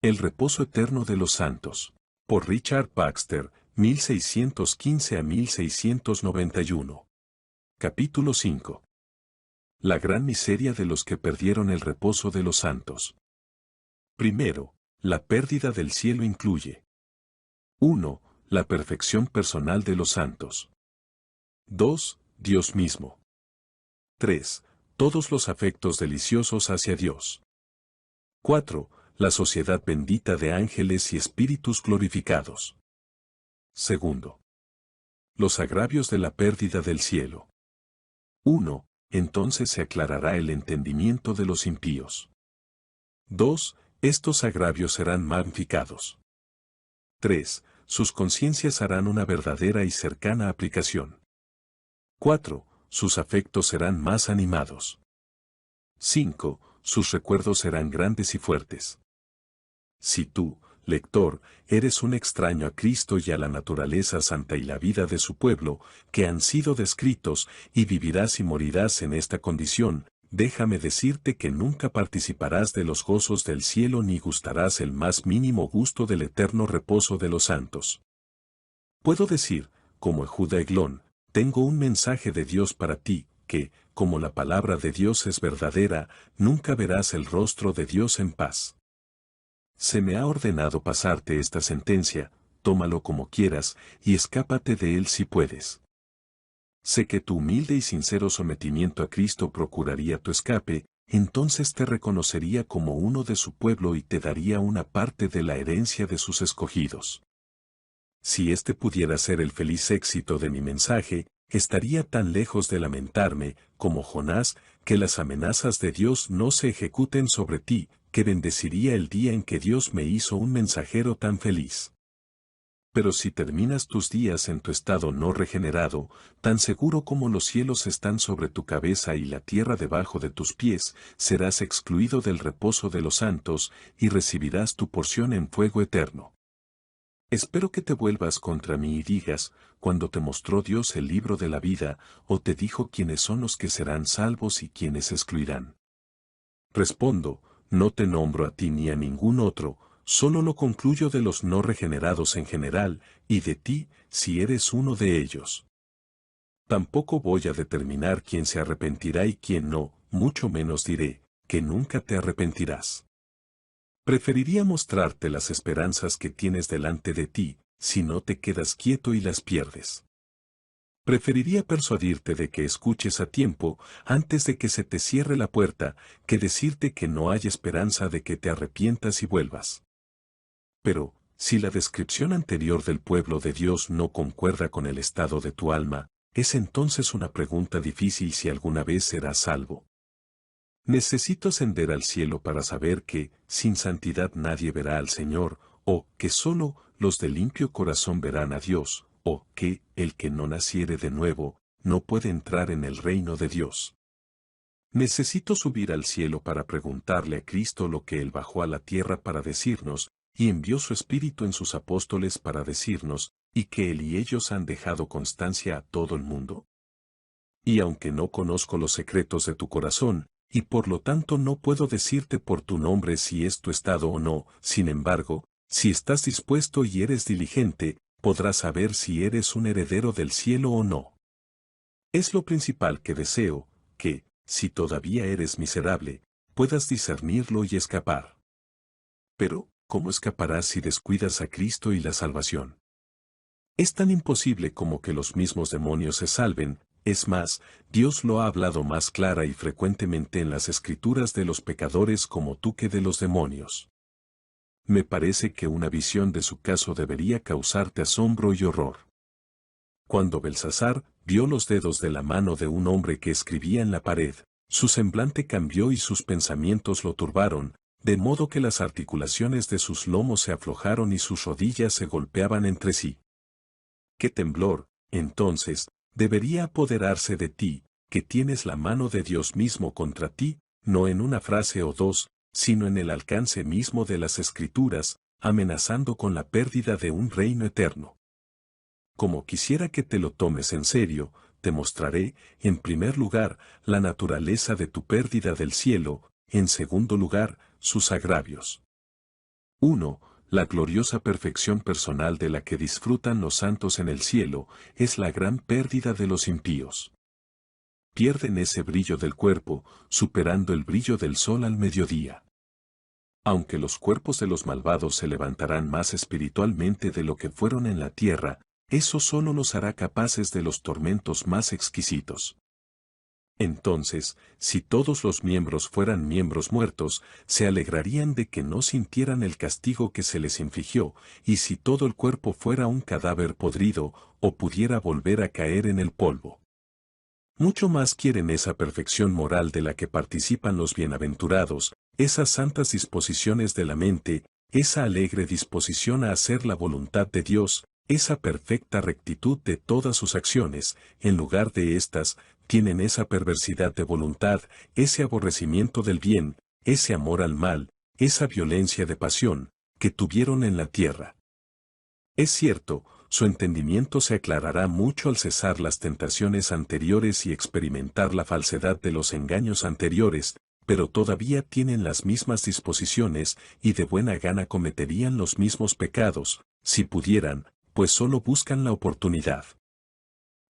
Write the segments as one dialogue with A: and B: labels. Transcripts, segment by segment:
A: El reposo eterno de los santos. Por Richard Baxter, 1615 a 1691. Capítulo 5. La gran miseria de los que perdieron el reposo de los santos. Primero, la pérdida del cielo incluye 1. La perfección personal de los santos. 2. Dios mismo. 3. Todos los afectos deliciosos hacia Dios. 4. La sociedad bendita de ángeles y espíritus glorificados. Segundo. Los agravios de la pérdida del cielo. 1. Entonces se aclarará el entendimiento de los impíos. 2. Estos agravios serán magnificados. 3. Sus conciencias harán una verdadera y cercana aplicación. 4. Sus afectos serán más animados. 5. Sus recuerdos serán grandes y fuertes. Si tú, lector, eres un extraño a Cristo y a la naturaleza santa y la vida de su pueblo, que han sido descritos, y vivirás y morirás en esta condición, déjame decirte que nunca participarás de los gozos del cielo ni gustarás el más mínimo gusto del eterno reposo de los santos. Puedo decir, como Ehud Eglón, tengo un mensaje de Dios para ti, que, como la palabra de Dios es verdadera, nunca verás el rostro de Dios en paz. Se me ha ordenado pasarte esta sentencia, tómalo como quieras, y escápate de él si puedes. Sé que tu humilde y sincero sometimiento a Cristo procuraría tu escape, entonces te reconocería como uno de su pueblo y te daría una parte de la herencia de sus escogidos. Si este pudiera ser el feliz éxito de mi mensaje, estaría tan lejos de lamentarme, como Jonás, que las amenazas de Dios no se ejecuten sobre ti, que bendeciría el día en que Dios me hizo un mensajero tan feliz. Pero si terminas tus días en tu estado no regenerado, tan seguro como los cielos están sobre tu cabeza y la tierra debajo de tus pies, serás excluido del reposo de los santos, y recibirás tu porción en fuego eterno. Espero que te vuelvas contra mí y digas, cuando te mostró Dios el libro de la vida, o te dijo quiénes son los que serán salvos y quiénes excluirán. Respondo, no te nombro a ti ni a ningún otro, solo lo concluyo de los no regenerados en general, y de ti, si eres uno de ellos. Tampoco voy a determinar quién se arrepentirá y quién no, mucho menos diré, que nunca te arrepentirás. Preferiría mostrarte las esperanzas que tienes delante de ti, si no te quedas quieto y las pierdes. Preferiría persuadirte de que escuches a tiempo, antes de que se te cierre la puerta, que decirte que no hay esperanza de que te arrepientas y vuelvas. Pero, si la descripción anterior del pueblo de Dios no concuerda con el estado de tu alma, es entonces una pregunta difícil si alguna vez serás salvo. Necesito ascender al cielo para saber que, sin santidad nadie verá al Señor, o que solo los de limpio corazón verán a Dios, o que el que no naciere de nuevo, no puede entrar en el reino de Dios. Necesito subir al cielo para preguntarle a Cristo lo que Él bajó a la tierra para decirnos, y envió su Espíritu en sus apóstoles para decirnos, y que Él y ellos han dejado constancia a todo el mundo. Y aunque no conozco los secretos de tu corazón, y por lo tanto no puedo decirte por tu nombre si es tu estado o no, sin embargo, si estás dispuesto y eres diligente, podrás saber si eres un heredero del cielo o no. Es lo principal que deseo, que, si todavía eres miserable, puedas discernirlo y escapar. Pero, ¿cómo escaparás si descuidas a Cristo y la salvación? Es tan imposible como que los mismos demonios se salven. Es más, Dios lo ha hablado más clara y frecuentemente en las Escrituras de los pecadores como tú que de los demonios. Me parece que una visión de su caso debería causarte asombro y horror. Cuando Belsasar vio los dedos de la mano de un hombre que escribía en la pared, su semblante cambió y sus pensamientos lo turbaron, de modo que las articulaciones de sus lomos se aflojaron y sus rodillas se golpeaban entre sí. ¡Qué temblor, entonces, debería apoderarse de ti, que tienes la mano de Dios mismo contra ti, no en una frase o dos, sino en el alcance mismo de las Escrituras, amenazando con la pérdida de un reino eterno? Como quisiera que te lo tomes en serio, te mostraré, en primer lugar, la naturaleza de tu pérdida del cielo, en segundo lugar, sus agravios. 1. La gloriosa perfección personal de la que disfrutan los santos en el cielo es la gran pérdida de los impíos. Pierden ese brillo del cuerpo, superando el brillo del sol al mediodía. Aunque los cuerpos de los malvados se levantarán más espiritualmente de lo que fueron en la tierra, eso solo los hará capaces de los tormentos más exquisitos. Entonces, si todos los miembros fueran miembros muertos, se alegrarían de que no sintieran el castigo que se les infligió, y si todo el cuerpo fuera un cadáver podrido, o pudiera volver a caer en el polvo. Mucho más quieren esa perfección moral de la que participan los bienaventurados, esas santas disposiciones de la mente, esa alegre disposición a hacer la voluntad de Dios, esa perfecta rectitud de todas sus acciones, en lugar de estas, tienen esa perversidad de voluntad, ese aborrecimiento del bien, ese amor al mal, esa violencia de pasión, que tuvieron en la tierra. Es cierto, su entendimiento se aclarará mucho al cesar las tentaciones anteriores y experimentar la falsedad de los engaños anteriores, pero todavía tienen las mismas disposiciones y de buena gana cometerían los mismos pecados, si pudieran, pues solo buscan la oportunidad.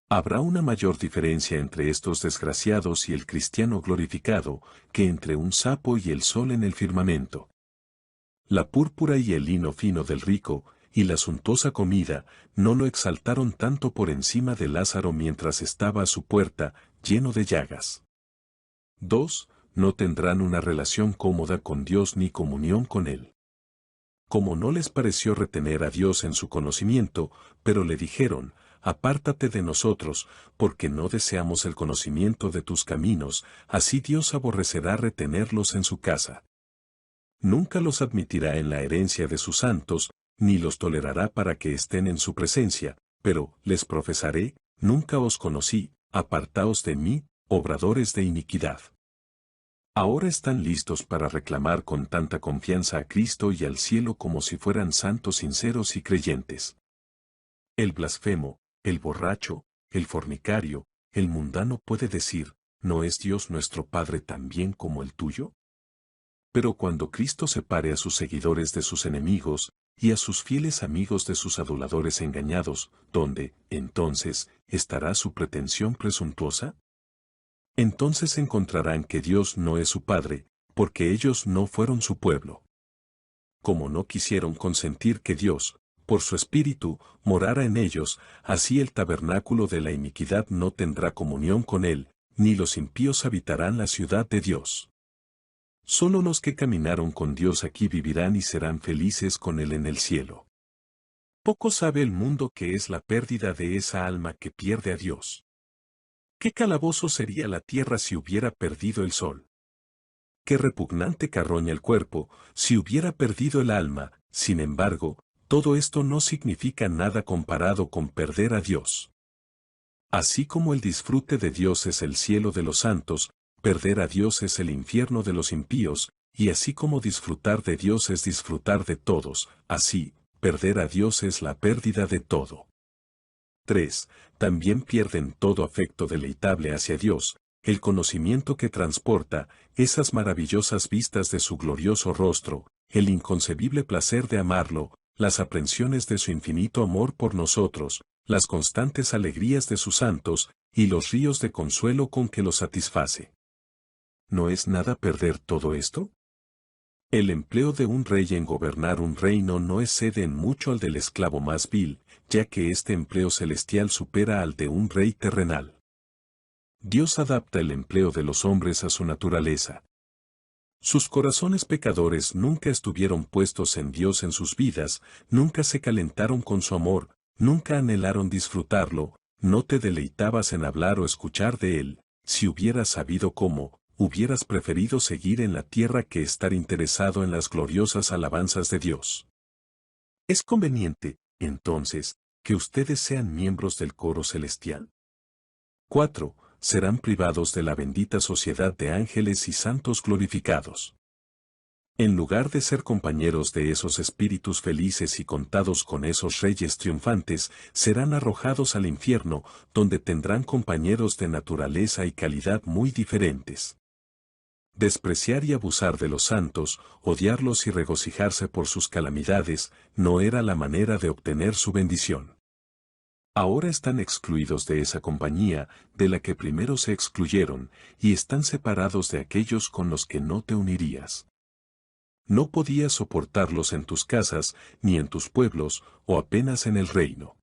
A: Habrá una mayor diferencia entre estos desgraciados y el cristiano glorificado, que entre un sapo y el sol en el firmamento. La púrpura y el lino fino del rico, y la suntuosa comida, no lo exaltaron tanto por encima de Lázaro mientras estaba a su puerta, lleno de llagas. 2. No tendrán una relación cómoda con Dios ni comunión con Él. Como no les pareció retener a Dios en su conocimiento, pero le dijeron, apártate de nosotros, porque no deseamos el conocimiento de tus caminos, así Dios aborrecerá retenerlos en su casa. Nunca los admitirá en la herencia de sus santos, ni los tolerará para que estén en su presencia, pero les profesaré, nunca os conocí, apartaos de mí, obradores de iniquidad. Ahora están listos para reclamar con tanta confianza a Cristo y al cielo como si fueran santos sinceros y creyentes. El blasfemo, el borracho, el fornicario, el mundano puede decir, ¿no es Dios nuestro Padre también como el tuyo? Pero cuando Cristo separe a sus seguidores de sus enemigos, y a sus fieles amigos de sus aduladores engañados, ¿dónde, entonces, estará su pretensión presuntuosa? Entonces encontrarán que Dios no es su Padre, porque ellos no fueron su pueblo. Como no quisieron consentir que Dios, por su Espíritu, morara en ellos, así el tabernáculo de la iniquidad no tendrá comunión con él, ni los impíos habitarán la ciudad de Dios. Solo los que caminaron con Dios aquí vivirán y serán felices con Él en el cielo. Poco sabe el mundo que es la pérdida de esa alma que pierde a Dios. ¿Qué calabozo sería la tierra si hubiera perdido el sol? Qué repugnante carroña el cuerpo, si hubiera perdido el alma. Sin embargo, todo esto no significa nada comparado con perder a Dios. Así como el disfrute de Dios es el cielo de los santos, perder a Dios es el infierno de los impíos, y así como disfrutar de Dios es disfrutar de todos, así, perder a Dios es la pérdida de todo. 3. También pierden todo afecto deleitable hacia Dios, el conocimiento que transporta, esas maravillosas vistas de su glorioso rostro, el inconcebible placer de amarlo, las aprensiones de su infinito amor por nosotros, las constantes alegrías de sus santos, y los ríos de consuelo con que los satisface. ¿No es nada perder todo esto? El empleo de un rey en gobernar un reino no excede en mucho al del esclavo más vil, ya que este empleo celestial supera al de un rey terrenal. Dios adapta el empleo de los hombres a su naturaleza. Sus corazones pecadores nunca estuvieron puestos en Dios en sus vidas, nunca se calentaron con su amor, nunca anhelaron disfrutarlo, no te deleitabas en hablar o escuchar de él, si hubieras sabido cómo, hubieras preferido seguir en la tierra que estar interesado en las gloriosas alabanzas de Dios. ¿Es conveniente, entonces, que ustedes sean miembros del coro celestial? 4. Serán privados de la bendita sociedad de ángeles y santos glorificados. En lugar de ser compañeros de esos espíritus felices y contados con esos reyes triunfantes, serán arrojados al infierno, donde tendrán compañeros de naturaleza y calidad muy diferentes. Despreciar y abusar de los santos, odiarlos y regocijarse por sus calamidades, no era la manera de obtener su bendición. Ahora están excluidos de esa compañía, de la que primero se excluyeron, y están separados de aquellos con los que no te unirías. No podías soportarlos en tus casas, ni en tus pueblos, o apenas en el reino.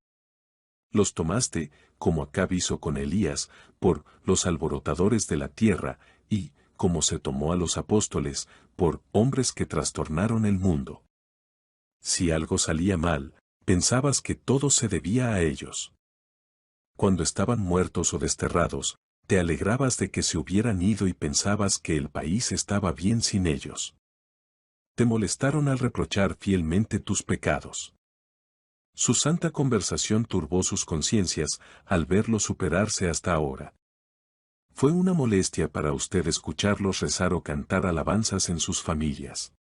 A: Los tomaste, como Acab hizo con Elías, por los alborotadores de la tierra, y, como se tomó a los apóstoles, por hombres que trastornaron el mundo. Si algo salía mal, pensabas que todo se debía a ellos. Cuando estaban muertos o desterrados, te alegrabas de que se hubieran ido y pensabas que el país estaba bien sin ellos. Te molestaron al reprochar fielmente tus pecados. Su santa conversación turbó sus conciencias al verlos superarse hasta ahora. Fue una molestia para usted escucharlos rezar o cantar alabanzas en sus familias.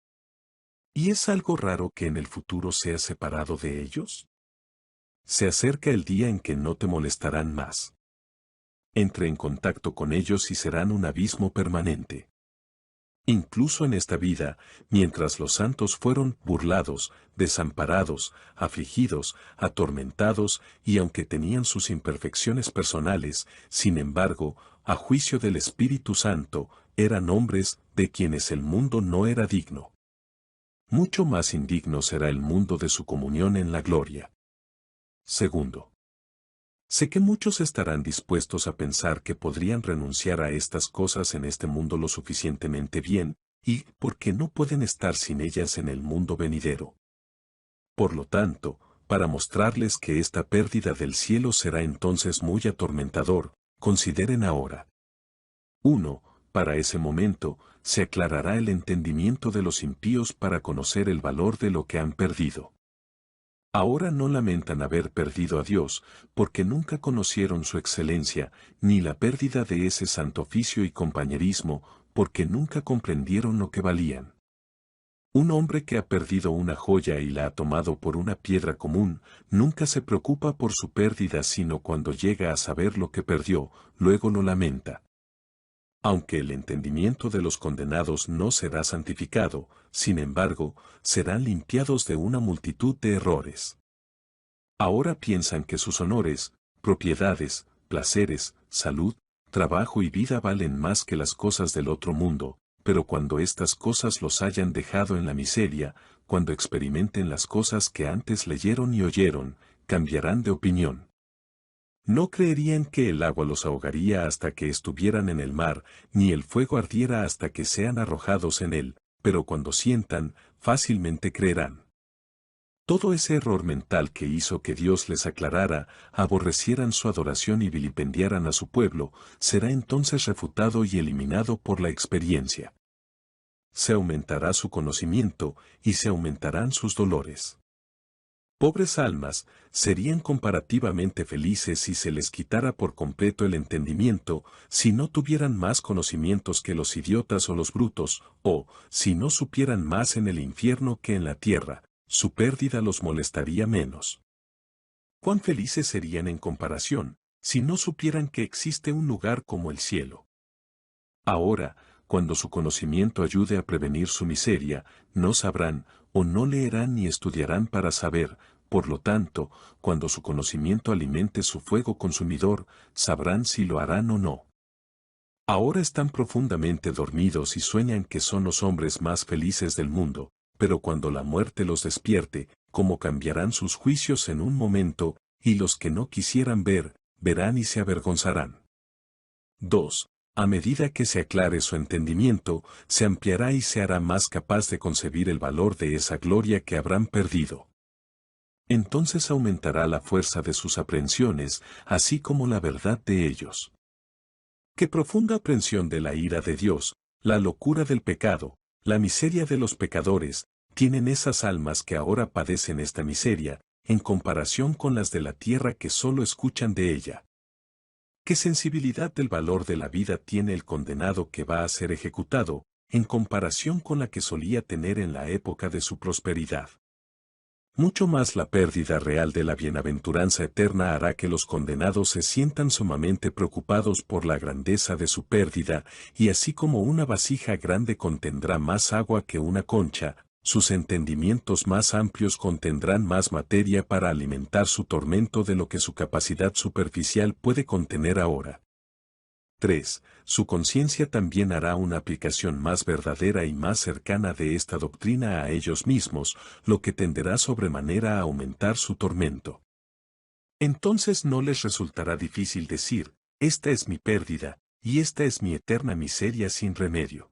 A: ¿Y es algo raro que en el futuro seas separado de ellos? Se acerca el día en que no te molestarán más. Entre en contacto con ellos y serán un abismo permanente. Incluso en esta vida, mientras los santos fueron burlados, desamparados, afligidos, atormentados y aunque tenían sus imperfecciones personales, sin embargo, a juicio del Espíritu Santo, eran hombres de quienes el mundo no era digno. Mucho más indigno será el mundo de su comunión en la gloria. Segundo. Sé que muchos estarán dispuestos a pensar que podrían renunciar a estas cosas en este mundo lo suficientemente bien, y porque no pueden estar sin ellas en el mundo venidero. Por lo tanto, para mostrarles que esta pérdida del cielo será entonces muy atormentador, consideren ahora. 1. Para ese momento, se aclarará el entendimiento de los impíos para conocer el valor de lo que han perdido. Ahora no lamentan haber perdido a Dios, porque nunca conocieron su excelencia, ni la pérdida de ese santo oficio y compañerismo, porque nunca comprendieron lo que valían. Un hombre que ha perdido una joya y la ha tomado por una piedra común, nunca se preocupa por su pérdida sino cuando llega a saber lo que perdió, luego lo lamenta. Aunque el entendimiento de los condenados no será santificado, sin embargo, serán limpiados de una multitud de errores. Ahora piensan que sus honores, propiedades, placeres, salud, trabajo y vida valen más que las cosas del otro mundo, pero cuando estas cosas los hayan dejado en la miseria, cuando experimenten las cosas que antes leyeron y oyeron, cambiarán de opinión. No creerían que el agua los ahogaría hasta que estuvieran en el mar, ni el fuego ardiera hasta que sean arrojados en él, pero cuando sientan, fácilmente creerán. Todo ese error mental que hizo que Dios les aclarara, aborrecieran su adoración y vilipendiaran a su pueblo, será entonces refutado y eliminado por la experiencia. Se aumentará su conocimiento, y se aumentarán sus dolores. Pobres almas, serían comparativamente felices si se les quitara por completo el entendimiento, si no tuvieran más conocimientos que los idiotas o los brutos, o, si no supieran más en el infierno que en la tierra, su pérdida los molestaría menos. ¿Cuán felices serían en comparación, si no supieran que existe un lugar como el cielo? Ahora, cuando su conocimiento ayude a prevenir su miseria, no sabrán, o no leerán ni estudiarán para saber. Por lo tanto, cuando su conocimiento alimente su fuego consumidor, sabrán si lo harán o no. Ahora están profundamente dormidos y sueñan que son los hombres más felices del mundo, pero cuando la muerte los despierte, cómo cambiarán sus juicios en un momento, y los que no quisieran ver, verán y se avergonzarán. 2. A medida que se aclare su entendimiento, se ampliará y se hará más capaz de concebir el valor de esa gloria que habrán perdido. Entonces aumentará la fuerza de sus aprehensiones, así como la verdad de ellos. Qué profunda aprensión de la ira de Dios, la locura del pecado, la miseria de los pecadores, tienen esas almas que ahora padecen esta miseria, en comparación con las de la tierra que solo escuchan de ella. ¿Qué sensibilidad del valor de la vida tiene el condenado que va a ser ejecutado, en comparación con la que solía tener en la época de su prosperidad? Mucho más la pérdida real de la bienaventuranza eterna hará que los condenados se sientan sumamente preocupados por la grandeza de su pérdida, y así como una vasija grande contendrá más agua que una concha, sus entendimientos más amplios contendrán más materia para alimentar su tormento de lo que su capacidad superficial puede contener ahora. 3. Su conciencia también hará una aplicación más verdadera y más cercana de esta doctrina a ellos mismos, lo que tenderá sobremanera a aumentar su tormento. Entonces no les resultará difícil decir, esta es mi pérdida, y esta es mi eterna miseria sin remedio.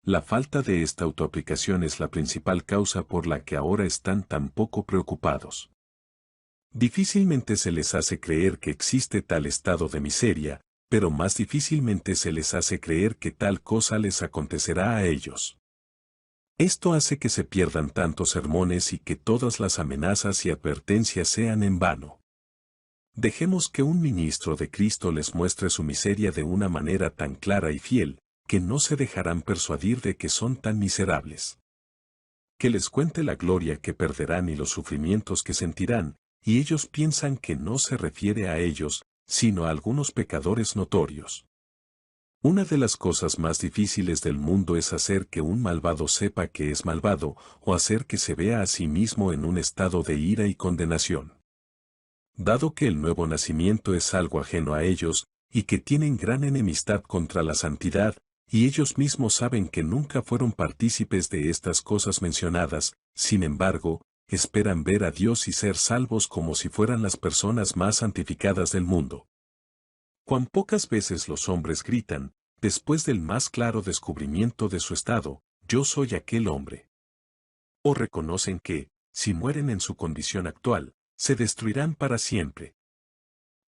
A: La falta de esta autoaplicación es la principal causa por la que ahora están tan poco preocupados. Difícilmente se les hace creer que existe tal estado de miseria, pero más difícilmente se les hace creer que tal cosa les acontecerá a ellos. Esto hace que se pierdan tantos sermones y que todas las amenazas y advertencias sean en vano. Dejemos que un ministro de Cristo les muestre su miseria de una manera tan clara y fiel, que no se dejarán persuadir de que son tan miserables. Que les cuente la gloria que perderán y los sufrimientos que sentirán, y ellos piensan que no se refiere a ellos, sino a algunos pecadores notorios. Una de las cosas más difíciles del mundo es hacer que un malvado sepa que es malvado, o hacer que se vea a sí mismo en un estado de ira y condenación. Dado que el nuevo nacimiento es algo ajeno a ellos, y que tienen gran enemistad contra la santidad, y ellos mismos saben que nunca fueron partícipes de estas cosas mencionadas, sin embargo, esperan ver a Dios y ser salvos como si fueran las personas más santificadas del mundo. Cuán pocas veces los hombres gritan, después del más claro descubrimiento de su estado, yo soy aquel hombre. O reconocen que, si mueren en su condición actual, se destruirán para siempre.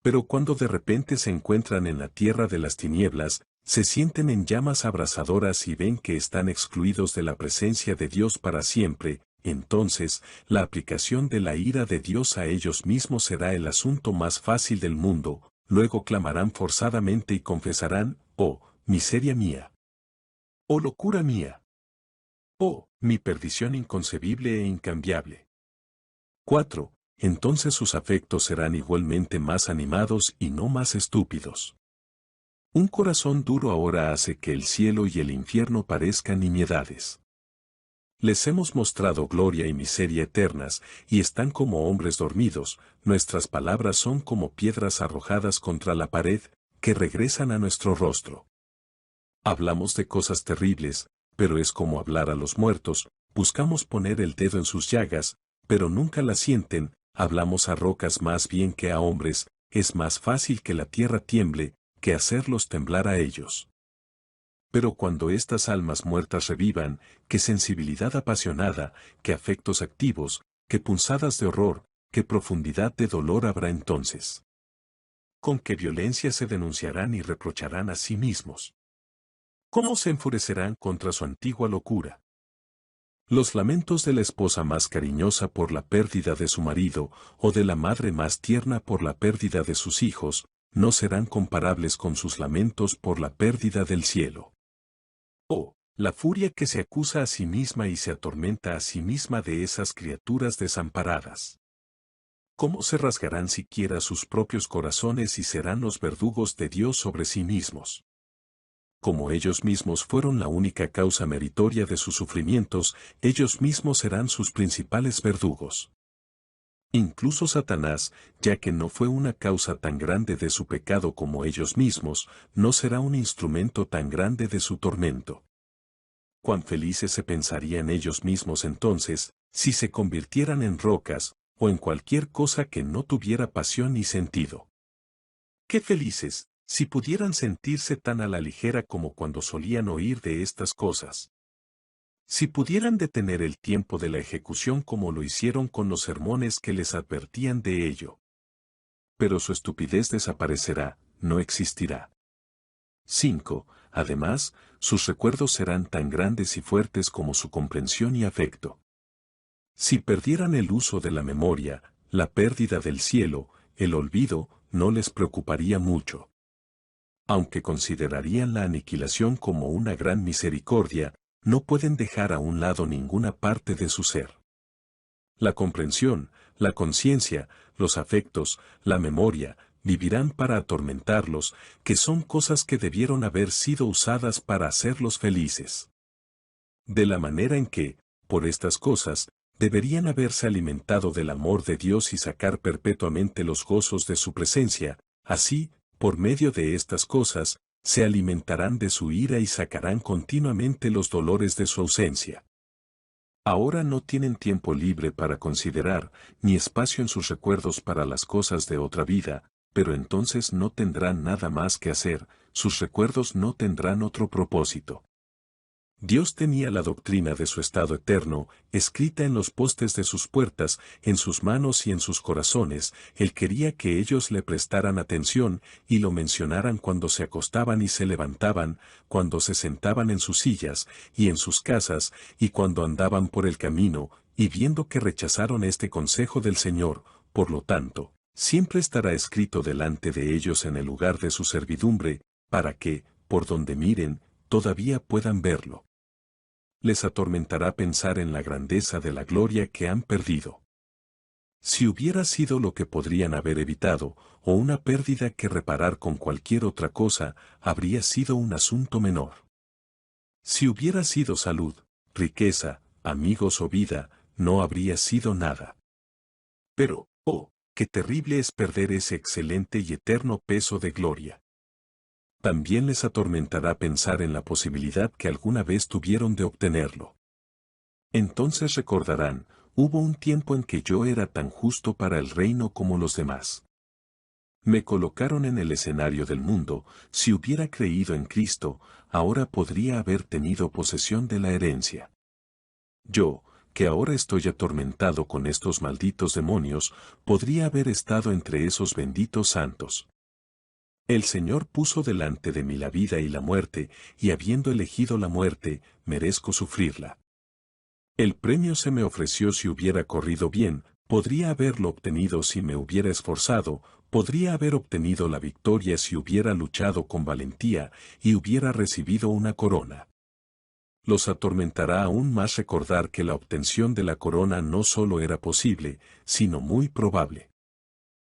A: Pero cuando de repente se encuentran en la tierra de las tinieblas, se sienten en llamas abrasadoras y ven que están excluidos de la presencia de Dios para siempre, entonces, la aplicación de la ira de Dios a ellos mismos será el asunto más fácil del mundo, luego clamarán forzadamente y confesarán, oh, miseria mía. Oh, locura mía. Oh, mi perdición inconcebible e incambiable. 4. Entonces sus afectos serán igualmente más animados y no más estúpidos. Un corazón duro ahora hace que el cielo y el infierno parezcan nimiedades. Les hemos mostrado gloria y miseria eternas, y están como hombres dormidos, nuestras palabras son como piedras arrojadas contra la pared, que regresan a nuestro rostro. Hablamos de cosas terribles, pero es como hablar a los muertos, buscamos poner el dedo en sus llagas, pero nunca las sienten, hablamos a rocas más bien que a hombres, es más fácil que la tierra tiemble, que hacerlos temblar a ellos. Pero cuando estas almas muertas revivan, qué sensibilidad apasionada, qué afectos activos, qué punzadas de horror, qué profundidad de dolor habrá entonces. Con qué violencia se denunciarán y reprocharán a sí mismos. Cómo se enfurecerán contra su antigua locura. Los lamentos de la esposa más cariñosa por la pérdida de su marido, o de la madre más tierna por la pérdida de sus hijos, no serán comparables con sus lamentos por la pérdida del cielo. Oh, la furia que se acusa a sí misma y se atormenta a sí misma de esas criaturas desamparadas. ¿Cómo se rasgarán siquiera sus propios corazones y serán los verdugos de Dios sobre sí mismos? Como ellos mismos fueron la única causa meritoria de sus sufrimientos, ellos mismos serán sus principales verdugos. Incluso Satanás, ya que no fue una causa tan grande de su pecado como ellos mismos, no será un instrumento tan grande de su tormento. Cuán felices se pensarían ellos mismos entonces, si se convirtieran en rocas, o en cualquier cosa que no tuviera pasión ni sentido. Qué felices, si pudieran sentirse tan a la ligera como cuando solían oír de estas cosas. Si pudieran detener el tiempo de la ejecución como lo hicieron con los sermones que les advertían de ello. Pero su estupidez desaparecerá, no existirá. 5. Además, sus recuerdos serán tan grandes y fuertes como su comprensión y afecto. Si perdieran el uso de la memoria, la pérdida del cielo, el olvido, no les preocuparía mucho. Aunque considerarían la aniquilación como una gran misericordia, no pueden dejar a un lado ninguna parte de su ser. La comprensión, la conciencia, los afectos, la memoria, vivirán para atormentarlos, que son cosas que debieron haber sido usadas para hacerlos felices. De la manera en que, por estas cosas, deberían haberse alimentado del amor de Dios y sacar perpetuamente los gozos de su presencia, así, por medio de estas cosas, se alimentarán de su ira y sacarán continuamente los dolores de su ausencia. Ahora no tienen tiempo libre para considerar, ni espacio en sus recuerdos para las cosas de otra vida, pero entonces no tendrán nada más que hacer, sus recuerdos no tendrán otro propósito. Dios tenía la doctrina de su estado eterno, escrita en los postes de sus puertas, en sus manos y en sus corazones. Él quería que ellos le prestaran atención y lo mencionaran cuando se acostaban y se levantaban, cuando se sentaban en sus sillas y en sus casas, y cuando andaban por el camino, y viendo que rechazaron este consejo del Señor, por lo tanto, siempre estará escrito delante de ellos en el lugar de su servidumbre, para que, por donde miren, todavía puedan verlo. Les atormentará pensar en la grandeza de la gloria que han perdido. Si hubiera sido lo que podrían haber evitado, o una pérdida que reparar con cualquier otra cosa, habría sido un asunto menor. Si hubiera sido salud, riqueza, amigos o vida, no habría sido nada. Pero, oh, qué terrible es perder ese excelente y eterno peso de gloria. También les atormentará pensar en la posibilidad que alguna vez tuvieron de obtenerlo. Entonces recordarán, hubo un tiempo en que yo era tan justo para el reino como los demás. Me colocaron en el escenario del mundo, si hubiera creído en Cristo, ahora podría haber tenido posesión de la herencia. Yo, que ahora estoy atormentado con estos malditos demonios, podría haber estado entre esos benditos santos. El Señor puso delante de mí la vida y la muerte, y habiendo elegido la muerte, merezco sufrirla. El premio se me ofreció si hubiera corrido bien, podría haberlo obtenido si me hubiera esforzado, podría haber obtenido la victoria si hubiera luchado con valentía, y hubiera recibido una corona. Los atormentará aún más recordar que la obtención de la corona no solo era posible, sino muy probable.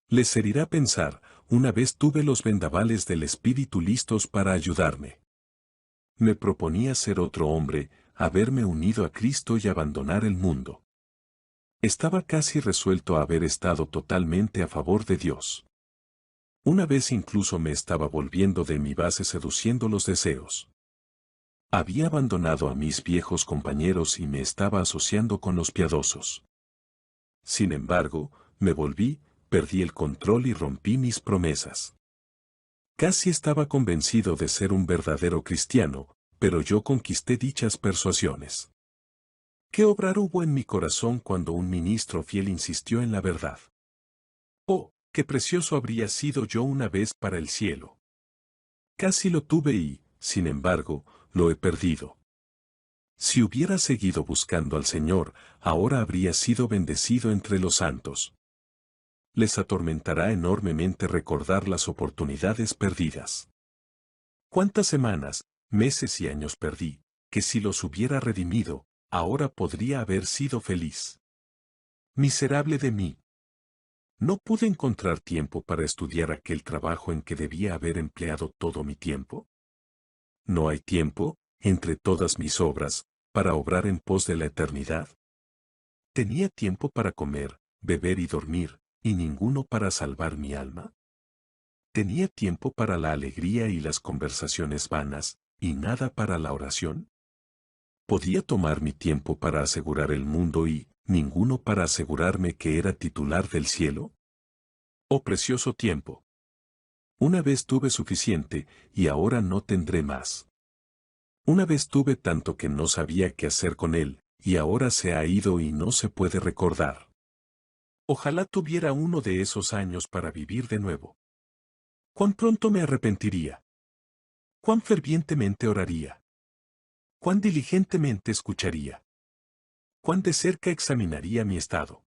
A: Les herirá pensar, una vez tuve los vendavales del Espíritu listos para ayudarme. Me proponía ser otro hombre, haberme unido a Cristo y abandonar el mundo. Estaba casi resuelto a haber estado totalmente a favor de Dios. Una vez incluso me estaba volviendo de mi base seduciendo los deseos. Había abandonado a mis viejos compañeros y me estaba asociando con los piadosos. Sin embargo, me volví, perdí el control y rompí mis promesas. Casi estaba convencido de ser un verdadero cristiano, pero yo conquisté dichas persuasiones. ¿Qué obrar hubo en mi corazón cuando un ministro fiel insistió en la verdad? Oh, qué precioso habría sido yo una vez para el cielo. Casi lo tuve y, sin embargo, lo he perdido. Si hubiera seguido buscando al Señor, ahora habría sido bendecido entre los santos. Les atormentará enormemente recordar las oportunidades perdidas. ¿Cuántas semanas, meses y años perdí, que si los hubiera redimido, ahora podría haber sido feliz? Miserable de mí. ¿No pude encontrar tiempo para estudiar aquel trabajo en que debía haber empleado todo mi tiempo? ¿No hay tiempo, entre todas mis obras, para obrar en pos de la eternidad? ¿Tenía tiempo para comer, beber y dormir, y ninguno para salvar mi alma? ¿Tenía tiempo para la alegría y las conversaciones vanas, y nada para la oración? ¿Podía tomar mi tiempo para asegurar el mundo y ninguno para asegurarme que era titular del cielo? Oh precioso tiempo. Una vez tuve suficiente, y ahora no tendré más. Una vez tuve tanto que no sabía qué hacer con él, y ahora se ha ido y no se puede recordar. Ojalá tuviera uno de esos años para vivir de nuevo. ¿Cuán pronto me arrepentiría? ¿Cuán fervientemente oraría? ¿Cuán diligentemente escucharía? ¿Cuán de cerca examinaría mi estado?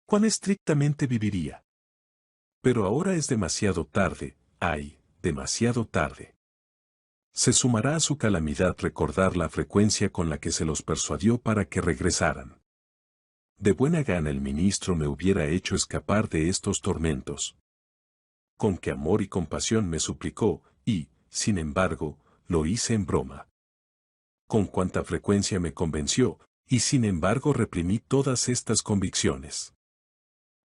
A: ¿Cuán estrictamente viviría? Pero ahora es demasiado tarde, ay, demasiado tarde. Se sumará a su calamidad recordar la frecuencia con la que se los persuadió para que regresaran. de buena gana el ministro me hubiera hecho escapar de estos tormentos. Con qué amor y compasión me suplicó, y, sin embargo, lo hice en broma. Con cuánta frecuencia me convenció, y sin embargo reprimí todas estas convicciones.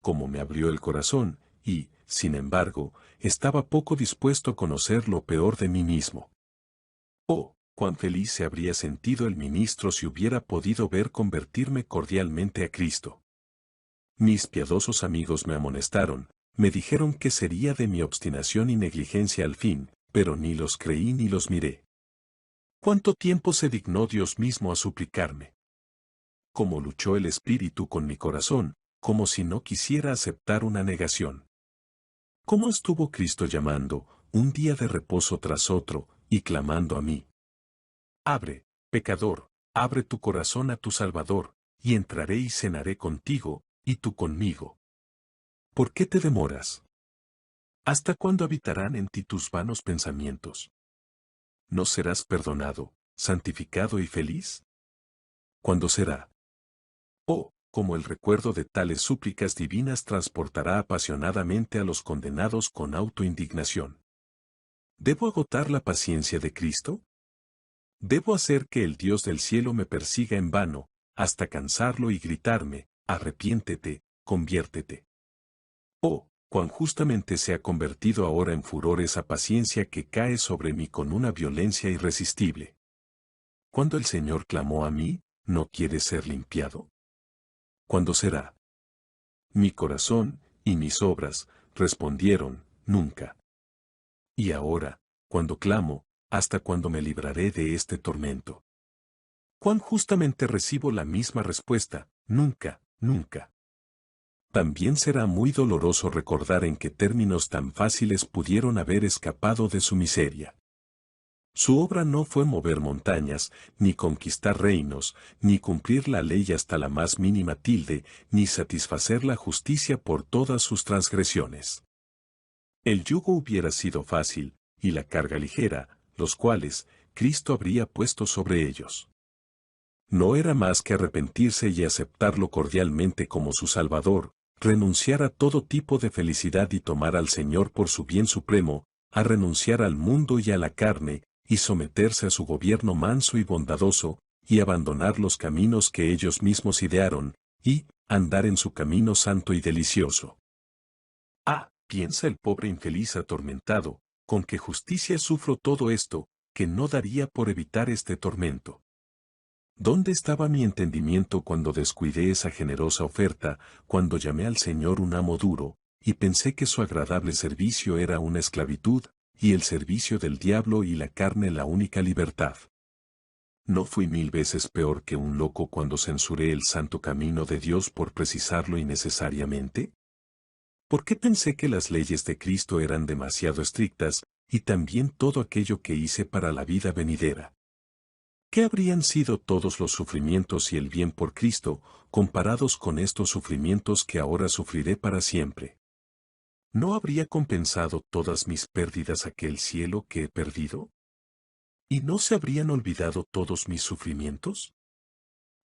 A: Cómo me abrió el corazón, y, sin embargo, estaba poco dispuesto a conocer lo peor de mí mismo. Oh, cuán feliz se habría sentido el ministro si hubiera podido ver convertirme cordialmente a Cristo. Mis piadosos amigos me amonestaron, me dijeron que sería de mi obstinación y negligencia al fin, pero ni los creí ni los miré. ¿Cuánto tiempo se dignó Dios mismo a suplicarme? Cómo luchó el Espíritu con mi corazón, como si no quisiera aceptar una negación. Cómo estuvo Cristo llamando, un día de reposo tras otro, y clamando a mí. Abre, pecador, abre tu corazón a tu Salvador, y entraré y cenaré contigo, y tú conmigo. ¿Por qué te demoras? ¿Hasta cuándo habitarán en ti tus vanos pensamientos? ¿No serás perdonado, santificado y feliz? ¿Cuándo será? Oh, como el recuerdo de tales súplicas divinas transportará apasionadamente a los condenados con autoindignación. ¿Debo agotar la paciencia de Cristo? ¿Debo hacer que el Dios del cielo me persiga en vano, hasta cansarlo y gritarme, arrepiéntete, conviértete? Oh, cuán justamente se ha convertido ahora en furor esa paciencia que cae sobre mí con una violencia irresistible. Cuando el Señor clamó a mí, ¿no quiere ser limpiado? ¿Cuándo será? Mi corazón y mis obras respondieron, nunca. Y ahora, cuando clamo, ¿hasta cuándo me libraré de este tormento? Cuán justamente recibo la misma respuesta, nunca, nunca. También será muy doloroso recordar en qué términos tan fáciles pudieron haber escapado de su miseria. Su obra no fue mover montañas, ni conquistar reinos, ni cumplir la ley hasta la más mínima tilde, ni satisfacer la justicia por todas sus transgresiones. El yugo hubiera sido fácil, y la carga ligera, los cuales Cristo habría puesto sobre ellos. No era más que arrepentirse y aceptarlo cordialmente como su Salvador, renunciar a todo tipo de felicidad y tomar al Señor por su bien supremo, a renunciar al mundo y a la carne, y someterse a su gobierno manso y bondadoso, y abandonar los caminos que ellos mismos idearon, y andar en su camino santo y delicioso. Ah, piensa el pobre infeliz atormentado, con qué justicia sufro todo esto, que no daría por evitar este tormento. ¿Dónde estaba mi entendimiento cuando descuidé esa generosa oferta, cuando llamé al Señor un amo duro, y pensé que su agradable servicio era una esclavitud, y el servicio del diablo y la carne la única libertad? ¿No fui 1000 veces peor que un loco cuando censuré el santo camino de Dios por precisarlo innecesariamente? ¿Por qué pensé que las leyes de Cristo eran demasiado estrictas, y también todo aquello que hice para la vida venidera? ¿Qué habrían sido todos los sufrimientos y el bien por Cristo, comparados con estos sufrimientos que ahora sufriré para siempre? ¿No habría compensado todas mis pérdidas aquel cielo que he perdido? ¿Y no se habrían olvidado todos mis sufrimientos?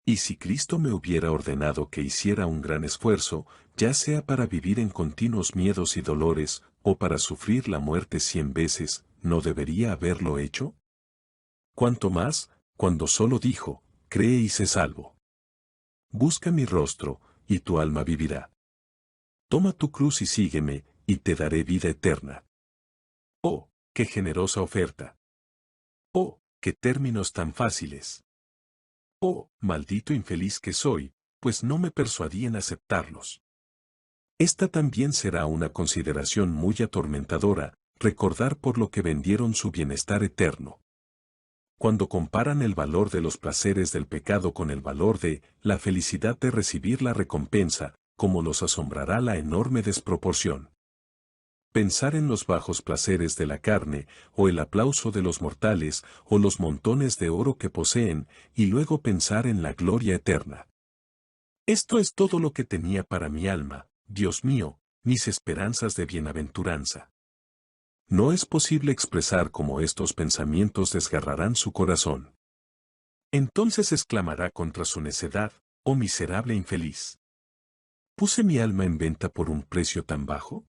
A: Y si Cristo me hubiera ordenado que hiciera un gran esfuerzo, ya sea para vivir en continuos miedos y dolores, o para sufrir la muerte 100 veces, ¿no debería haberlo hecho? ¿Cuánto más, cuando solo dijo, cree y sé salvo? Busca mi rostro, y tu alma vivirá. Toma tu cruz y sígueme, y te daré vida eterna. ¡Oh, qué generosa oferta! ¡Oh, qué términos tan fáciles! ¡Oh, maldito infeliz que soy, pues no me persuadí en aceptarlos! Esta también será una consideración muy atormentadora, recordar por lo que vendieron su bienestar eterno. Cuando comparan el valor de los placeres del pecado con el valor de la felicidad de recibir la recompensa, como los asombrará la enorme desproporción. Pensar en los bajos placeres de la carne, o el aplauso de los mortales, o los montones de oro que poseen, y luego pensar en la gloria eterna. Esto es todo lo que tenía para mi alma, Dios mío, mis esperanzas de bienaventuranza. No es posible expresar cómo estos pensamientos desgarrarán su corazón. Entonces exclamará contra su necedad, Oh miserable infeliz. ¿Puse mi alma en venta por un precio tan bajo?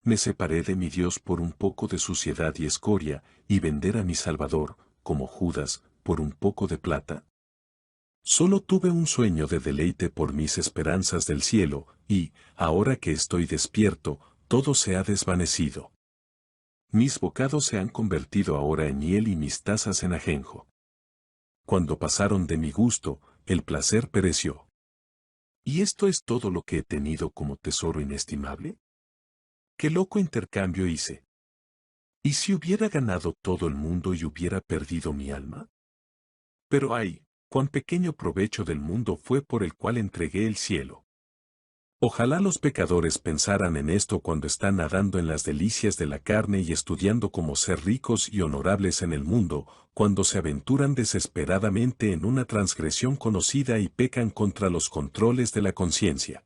A: Me separé de mi Dios por un poco de suciedad y escoria, y vender a mi Salvador, como Judas, por un poco de plata. Solo tuve un sueño de deleite por mis esperanzas del cielo, y, ahora que estoy despierto, todo se ha desvanecido. Mis bocados se han convertido ahora en hiel y mis tazas en ajenjo. Cuando pasaron de mi gusto, el placer pereció. ¿Y esto es todo lo que he tenido como tesoro inestimable? ¡Qué loco intercambio hice! ¿Y si hubiera ganado todo el mundo y hubiera perdido mi alma? Pero ay, cuán pequeño provecho del mundo fue por el cual entregué el cielo. Ojalá los pecadores pensaran en esto cuando están nadando en las delicias de la carne y estudiando cómo ser ricos y honorables en el mundo, cuando se aventuran desesperadamente en una transgresión conocida y pecan contra los controles de la conciencia.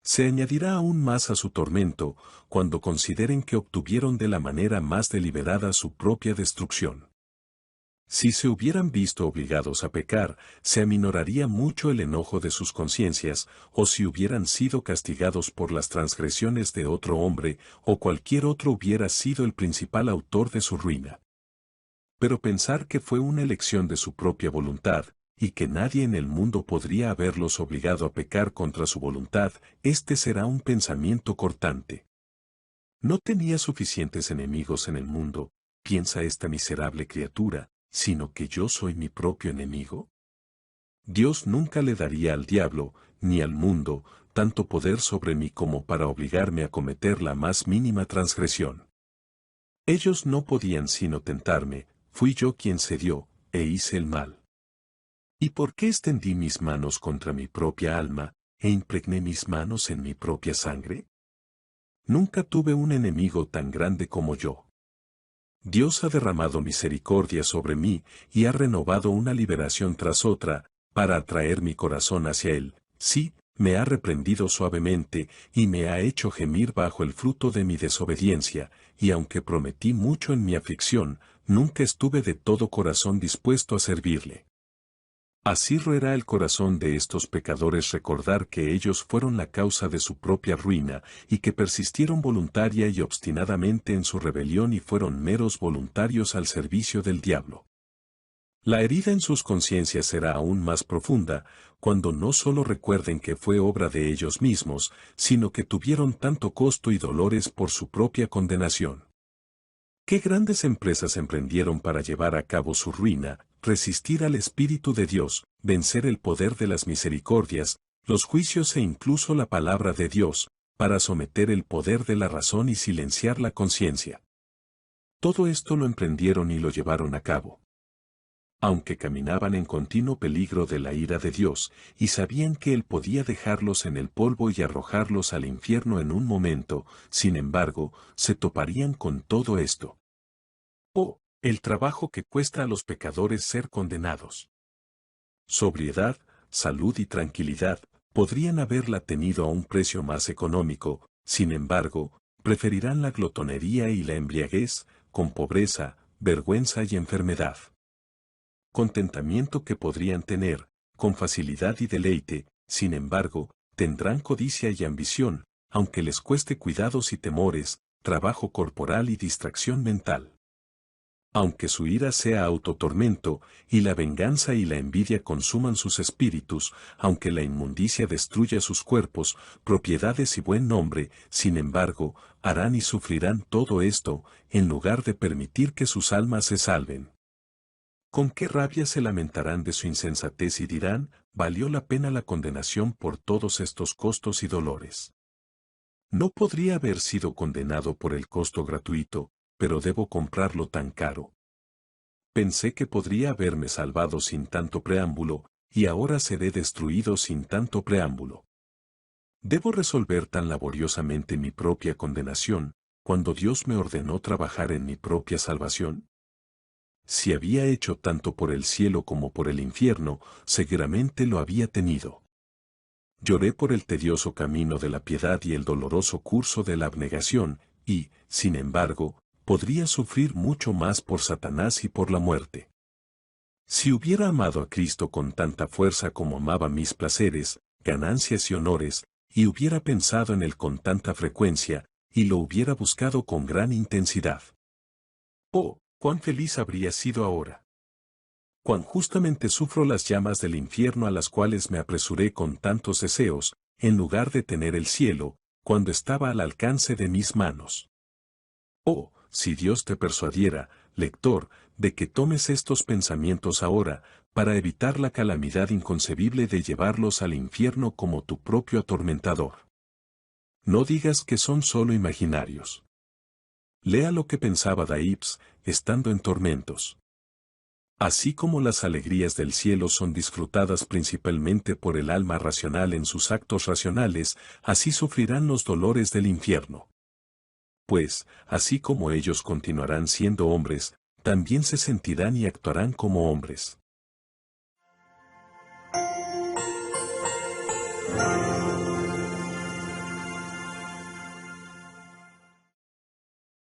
A: Se añadirá aún más a su tormento, cuando consideren que obtuvieron de la manera más deliberada su propia destrucción. Si se hubieran visto obligados a pecar, se aminoraría mucho el enojo de sus conciencias, o si hubieran sido castigados por las transgresiones de otro hombre, o cualquier otro hubiera sido el principal autor de su ruina. Pero pensar que fue una elección de su propia voluntad, y que nadie en el mundo podría haberlos obligado a pecar contra su voluntad, este será un pensamiento cortante. No tenía suficientes enemigos en el mundo, piensa esta miserable criatura, sino que yo soy mi propio enemigo. Dios nunca le daría al diablo, ni al mundo, tanto poder sobre mí como para obligarme a cometer la más mínima transgresión. Ellos no podían sino tentarme, fui yo quien cedió, e hice el mal. ¿Y por qué extendí mis manos contra mi propia alma, e impregné mis manos en mi propia sangre? Nunca tuve un enemigo tan grande como yo. Dios ha derramado misericordia sobre mí y ha renovado una liberación tras otra, para atraer mi corazón hacia Él. Sí, me ha reprendido suavemente y me ha hecho gemir bajo el fruto de mi desobediencia, y aunque prometí mucho en mi aflicción, nunca estuve de todo corazón dispuesto a servirle. Así roerá el corazón de estos pecadores recordar que ellos fueron la causa de su propia ruina, y que persistieron voluntaria y obstinadamente en su rebelión y fueron meros voluntarios al servicio del diablo. La herida en sus conciencias será aún más profunda, cuando no solo recuerden que fue obra de ellos mismos, sino que tuvieron tanto costo y dolores por su propia condenación. ¿Qué grandes empresas emprendieron para llevar a cabo su ruina, resistir al Espíritu de Dios, vencer el poder de las misericordias, los juicios e incluso la palabra de Dios, para someter el poder de la razón y silenciar la conciencia? Todo esto lo emprendieron y lo llevaron a cabo. Aunque caminaban en continuo peligro de la ira de Dios, y sabían que Él podía dejarlos en el polvo y arrojarlos al infierno en un momento, sin embargo, se toparían con todo esto. Oh, el trabajo que cuesta a los pecadores ser condenados. Sobriedad, salud y tranquilidad podrían haberla tenido a un precio más económico, sin embargo, preferirán la glotonería y la embriaguez, con pobreza, vergüenza y enfermedad. Contentamiento que podrían tener, con facilidad y deleite, sin embargo, tendrán codicia y ambición, aunque les cueste cuidados y temores, trabajo corporal y distracción mental. Aunque su ira sea autotormento, y la venganza y la envidia consuman sus espíritus, aunque la inmundicia destruya sus cuerpos, propiedades y buen nombre, sin embargo, harán y sufrirán todo esto, en lugar de permitir que sus almas se salven. Con qué rabia se lamentarán de su insensatez y dirán, valió la pena la condenación por todos estos costos y dolores. No podría haber sido condenado por el costo gratuito, pero debo comprarlo tan caro. Pensé que podría haberme salvado sin tanto preámbulo, y ahora seré destruido sin tanto preámbulo. ¿Debo resolver tan laboriosamente mi propia condenación, cuando Dios me ordenó trabajar en mi propia salvación? Si había hecho tanto por el cielo como por el infierno, seguramente lo había tenido. Lloré por el tedioso camino de la piedad y el doloroso curso de la abnegación, y, sin embargo, podría sufrir mucho más por Satanás y por la muerte. Si hubiera amado a Cristo con tanta fuerza como amaba mis placeres, ganancias y honores, y hubiera pensado en Él con tanta frecuencia, y lo hubiera buscado con gran intensidad. Oh, cuán feliz habría sido ahora. Cuán justamente sufro las llamas del infierno a las cuales me apresuré con tantos deseos, en lugar de tener el cielo, cuando estaba al alcance de mis manos. Oh, si Dios te persuadiera, lector, de que tomes estos pensamientos ahora, para evitar la calamidad inconcebible de llevarlos al infierno como tu propio atormentador. No digas que son solo imaginarios. Lea lo que pensaba Daibs, estando en tormentos. Así como las alegrías del cielo son disfrutadas principalmente por el alma racional en sus actos racionales, así sufrirán los dolores del infierno. Pues, así como ellos continuarán siendo hombres, también se sentirán y actuarán como hombres.